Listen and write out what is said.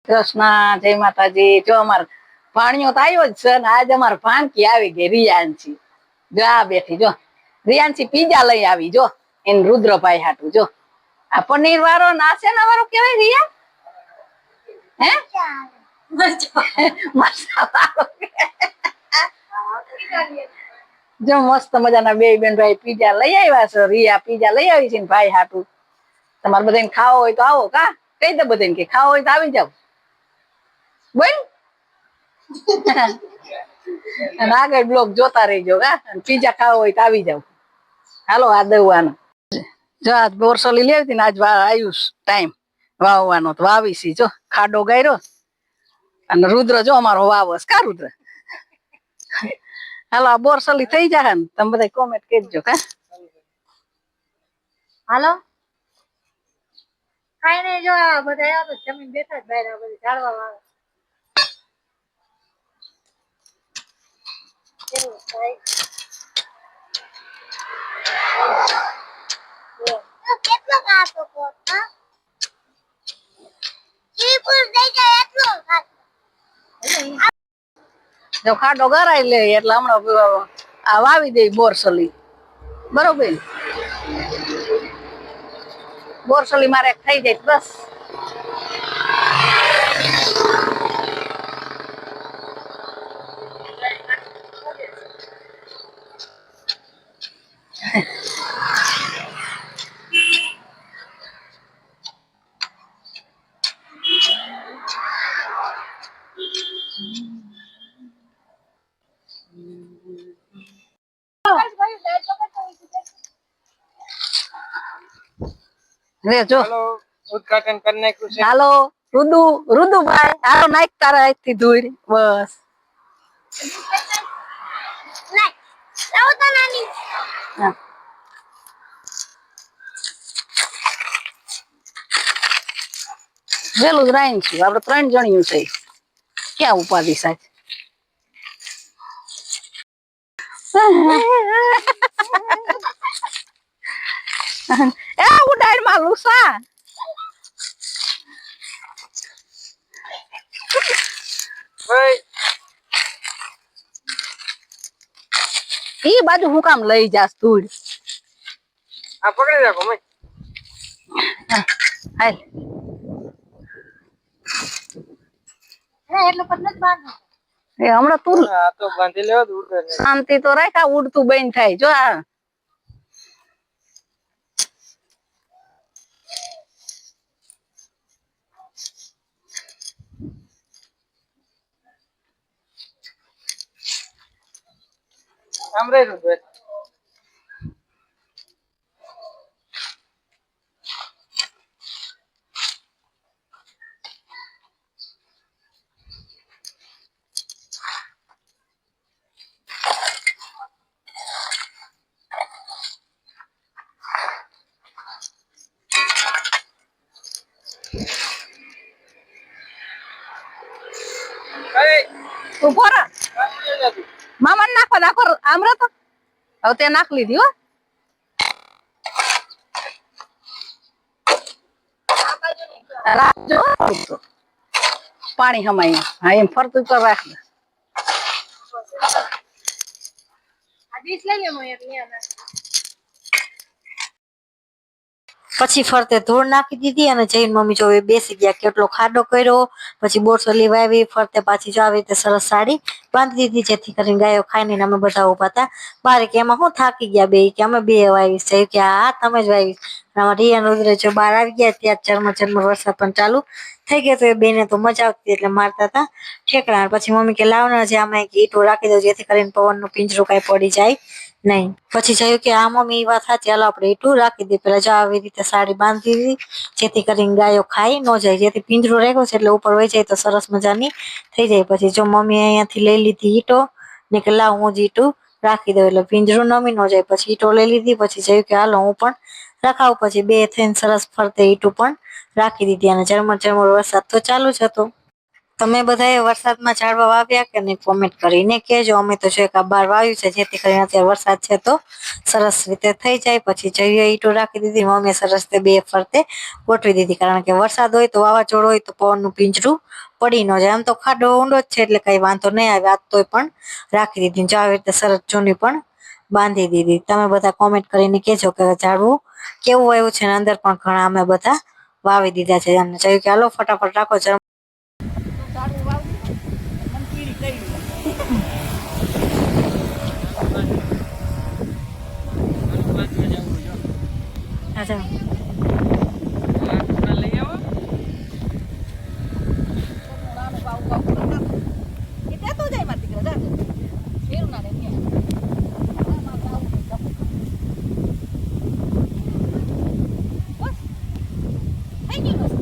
કૃષ્ણ જય માતાજી। જો અમાર ભાણિયો તો આવ્યો જ છે ને આજ અમાર ભાણકી આવી ગઈ રિયાંશી। જો આ બેઠી જો રિયાંશી પીઝા લઈ આવી જો એને રુદ્રભાઈ હાટુ જો આ પનીર વાળો નાસેના વાળો કેવાય રિયા હે મસાલો જો મસ્ત મજાના બે બેન ભાઈ પીઝા લઈ આવ્યા છે। રિયા પીઝા લઈ આવી છે ને ભાઈ હાટુ તમારે બધાને ખાવો હોય તો આવો કા કહી દે બધાને કે ખાવો હોય તો આવી જાવ બોલ અને આગળ બ્લોગ જોતા રહીજો કા પીઝા ખાવો હોય તો આવી જાવ હાલો આ દઉવાનો જો આજ બોરસલી લેવી હતી ને આજ આવ્યું ટાઈમ વાવવાનો તો વાવી સી જો ખાડો ગાયરો અને રુદ્ર જો અમારો વાવસ કા રુદ્ર હાલો આ બોરસલી થઈ જાય ને તમે બધા કોમેન્ટ કરજો કા હાલો કાઈ નઈ જો બધા જમીન બેઠા જ બહાર બધી ઝાડવા વાળા કેટલો ખાતો કોટ હા ઈ પૂર દઈ જાય એટલો ખાતો જો ખાડો ગરાઈ લે એટલે હમણાં આ વાવી દે બોરસલી બરોબર બોરસલી મારે થઈ જાય બસ જો ઉદઘાટન કરી નાખ્યું છે। હાલો રુદુભાઈ હાલો નાખ તારા હાથથી ધૂળ બસ લાવો તો નાની વેલું જ રાઈન છું આપડે 3 જણિયું છે ક્યાં ઉપાધિ સાહેબ એ ઉડાડ માં લુસા ઈ બાજુ હું કામ લઈ જાસ ધૂળ આ પકડી રાખો મય હાલ એટલો પણ નથી બાંધો એ હમણાં તું આ તો બાંધી લેવો દૂર શાંતિ તો રાખ આ ઉડતું બંધ થાય જો આ આમ રહી દે ઉભો રહો મામા નાખો આમરા તો હવે તે નાખ લીધી હો રાખજો પાણી હમાય હા એમ ફરતું કર રાખ આ ડીશ લઈ લે મો એક લે પછી ફરતે ધૂળ નાખી દીધી અને જઈને મમ્મી જો બેસી ગયા કેટલો ખાડો કર્યો પછી બોરસલી વાવી ફરતે પાછી જો આવી રીતે સરસ સાડી બાંધી દીધી જેથી કરીને ગાયો ખાઈને અમે બધા ઉભા હતા બારે કે એમાં હું થાકી ગયા બે કે અમે બે વાવીશ છે કે હા તમે જ વાવીશ રિયા રુદ્ર જો બહાર આવી ગયા ત્યાં ઝરમર વરસાદ પણ ચાલુ થઈ ગયો તો એ બેને તો મજા આવતી એટલે મારતા હતા ઠેકડા પછી મમ્મી કે લાવના છે આમાં એક ઈંટો રાખી દો જેથી કરીને પવનનું પિંજરું કઈ પડી જાય નહીં પછી જોયું કે આ મમ્મી એ વાત સાચી ચાલો આપણે ઈંટું રાખી દઈએ પેલા જો આવી રીતે સાડી બાંધી દીધી જેથી કરીને ગાયો ખાઈ ન જાય જેથી પિંજરો રાખ્યો છે એટલે ઉપર વહી જાય તો સરસ મજાની થઈ જાય પછી જો મમ્મી અહીંયાથી લઈ લીધી ઈંટો ને કે લાવ હું જ ઈંટું રાખી દઉં એટલે પિંજરું નમી ન જાય પછી ઈંટો લઈ લીધી પછી જોયું કે હાલો હું પણ રખાવ પછી બે થઈને સરસ ફરતે ઈંટું પણ રાખી દીધી અને ઝરમર વરસાદ તો ચાલુ જ હતો તમે બધાએ વરસાદમાં ઝાડવા વાવ્યા કે નહીં કોમેન્ટ કરીને કહેજો. અમે તો જો એક આ બાર વાવ્યું છે જેથી કરીને અત્યારે વરસાદ છે તો સરસ રીતે થઈ જાય. પછી જઈએ ઈંટો રાખી દીધી, મમ્મીએ સરસ તે બે ફરતે ગોઠવી દીધી, કારણ કે વરસાદ હોય તો વાવાઝોડું હોય તો પવનનું પિંજરું પડી ન જાય. આમ તો ખાડો ઊંડો જ છે એટલે કઈ વાંધો નહીં આવે. આજ તોય પણ રાખી દીધી, જો આવી રીતે સરસ જૂની પણ બાંધી દીધી. તમે બધા કોમેન્ટ કરીને કહેજો કે ઝાડવું કેવું આવ્યું છે, ને અંદર પણ ઘણા અમે બધા વાવી દીધા છે. એમને કહ્યું કે હાલો ફટાફટ રાખો જરા. ઝાડવું વાવી મને પીળી કરી અચ્છા લઈ આવો. એ દેતો જાય મારા દીકરા જા ફેર ના રે બસ થઈ ગયું